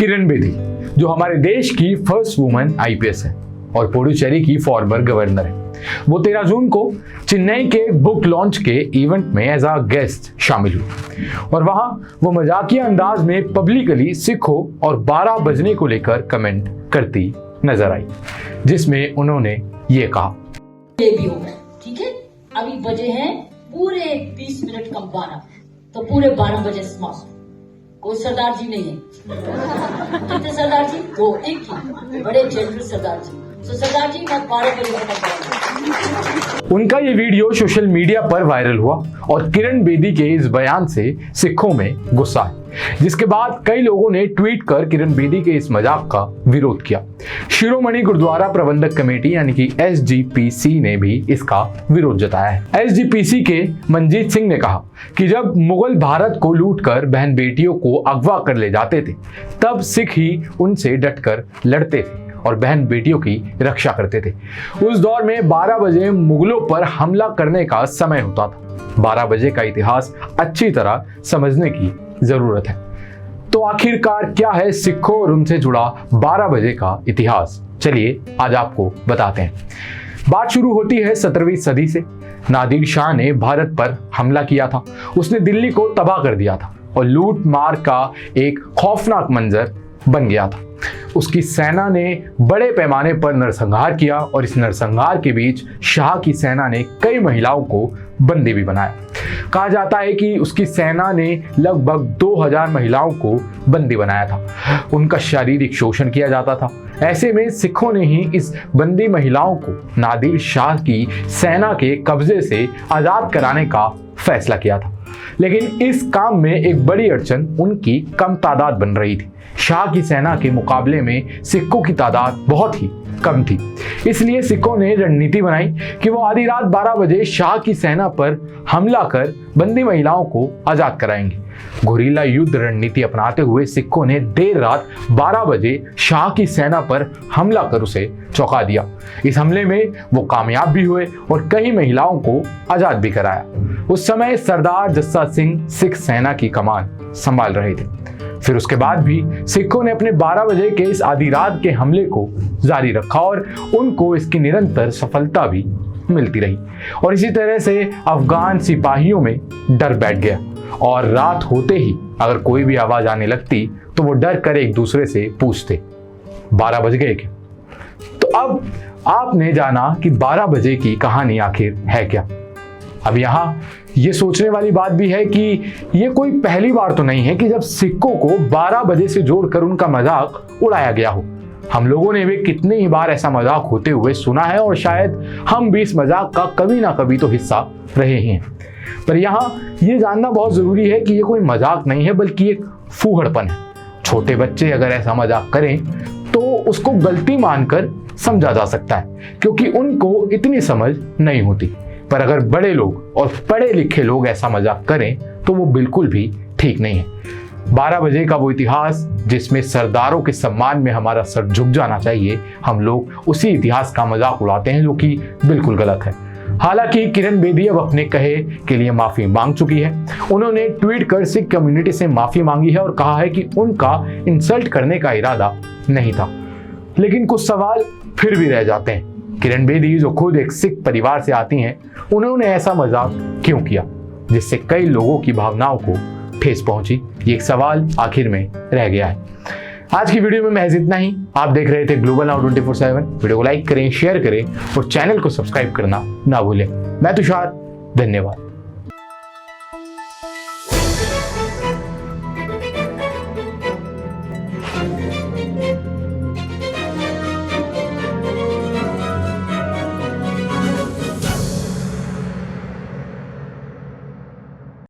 किरण बेदी, जो हमारे देश की फर्स्ट वुमन आईपीएस है और पुडुचेरी की फॉर्मर गवर्नर है। वो 13 जून को चेन्नई के बुक लॉन्च के इवेंट में एज अ गेस्ट शामिल हुई और वहां वो मजाकिया अंदाज में पब्लिकली सिखों और 12 बजने को लेकर कमेंट करती नजर आई, जिसमें उन्होंने ये कहा, ये भी हो गए, ठीक है, अभी बजे हैं पूरे 20 मिनट कम 12, तो पूरे 12 बजे समाप्त। कोई सरदार जी नहीं है। कितने सरदार जी? दो, एक ही, बड़े जनरल सरदार जी। तो सरदार जी मैं 12 बजे खत्म करूंगा। उनका ये वीडियो सोशल मीडिया पर वायरल हुआ और किरण बेदी के इस बयान से सिखों में गुस्सा है, जिसके बाद कई लोगों ने ट्वीट कर किरण बेदी के इस मजाक का विरोध किया। शिरोमणि गुरुद्वारा प्रबंधक कमेटी यानी कि SGPC ने भी इसका विरोध जताया है। SGPC के मनजीत सिंह ने कहा कि जब मुगल भारत को लूटकर बहन बेटियों को अगवा कर ले जाते थे, तब सिख ही उनसे डटकर लड़ते थे और बहन बेटियों की रक्षा करते थे। उस दौर में 12 बजे मुगलों पर हमला करने का समय होता था। 12 बजे का इतिहास अच्छी तरह समझने की जरूरत है। तो आखिरकार क्या है सिखों और उनसे जुड़ा 12 बजे का इतिहास? चलिए आज आपको बताते हैं। बात शुरू होती है 17वीं सदी से। नादिर शाह ने भारत पर हमला किया था। उसने दिल्ली को तबाह कर दिया था और लूट मार का एक खौफनाक मंजर बन गया था। उसकी सेना ने बड़े पैमाने पर नरसंहार किया और इस नरसंहार के बीच शाह की सेना ने कई महिलाओं को बंदी भी बनाया। कहा जाता है कि उसकी सेना ने लगभग 2000 महिलाओं को बंदी बनाया था। उनका शारीरिक शोषण किया जाता था। ऐसे में सिखों ने ही इस बंदी महिलाओं को नादिर शाह की सेना के कब्जे से आजाद कराने का फैसला किया था। लेकिन इस काम में एक बड़ी अड़चन उनकी कम तादाद बन रही थी। शाह की सेना के मुकाबले में सिखों की तादाद बहुत ही कम थी। इसलिए सिखों ने रणनीति बनाई कि वो आधी रात 12 बजे शाह की सेना पर हमला कर बंदी महिलाओं को आजाद कराएंगे। गुरिल्ला युद्ध रणनीति अपनाते हुए सिखों ने देर रात 12 बजे शाह की सेना पर हमला कर उसे चौंका दिया। इस हमले में वो कामयाब भी हुए और कई महिलाओं को आजाद भी कराया। उस समय सरदार जस्सा सिंह सिख सेना की कमान संभाल रहे थे। फिर उसके बाद भी सिखों ने अपने 12 बजे के इस आधी रात के हमले को जारी रखा और उनको इसकी निरंतर सफलता भी मिलती रही। और इसी तरह से अफगान सिपाहियों में डर बैठ गया और रात होते ही अगर कोई भी आवाज आने लगती तो वो डर कर एक दूसरे से पूछते, 12 बज गए क्या? तो अब आपने जाना कि 12 बजे की कहानी आखिर है क्या। अब यहाँ ये सोचने वाली बात भी है कि ये कोई पहली बार तो नहीं है कि जब सिखों को 12 बजे से जोड़कर उनका मजाक उड़ाया गया हो। हम लोगों ने भी कितनी ही बार ऐसा मजाक होते हुए सुना है और शायद हम भी इस मजाक का कभी ना कभी तो हिस्सा रहे हैं। पर यहाँ ये जानना बहुत जरूरी है कि ये कोई मजाक नहीं है बल्कि एक फूहड़पन है। छोटे बच्चे अगर ऐसा मजाक करें तो उसको गलती मानकर समझा जा सकता है क्योंकि उनको इतनी समझ नहीं होती। पर अगर बड़े लोग और पढ़े लिखे लोग ऐसा मजाक करें तो वो बिल्कुल भी ठीक नहीं है। 12 बजे का वो इतिहास जिसमें सरदारों के सम्मान में हमारा सर झुक जाना चाहिए, हम लोग उसी इतिहास का मजाक उड़ाते हैं जो कि बिल्कुल गलत है। हालांकि किरण बेदी अब अपने कहे के लिए माफी मांग चुकी है। उन्होंने ट्वीट कर सिख कम्युनिटी से माफी मांगी है और कहा है कि उनका इंसल्ट करने का इरादा नहीं था। लेकिन कुछ सवाल फिर भी रह जाते हैं। किरण बेदी जो खुद एक सिख परिवार से आती हैं, उन्होंने ऐसा मजाक क्यों किया जिससे कई लोगों की भावनाओं को ठेस पहुंची? ये एक सवाल आखिर में रह गया है। आज की वीडियो में महज इतना ही। आप देख रहे थे ग्लोबल नाउ 24/7। वीडियो को लाइक करें, शेयर करें और चैनल को सब्सक्राइब करना ना भूलें। मैं तुषार, धन्यवाद।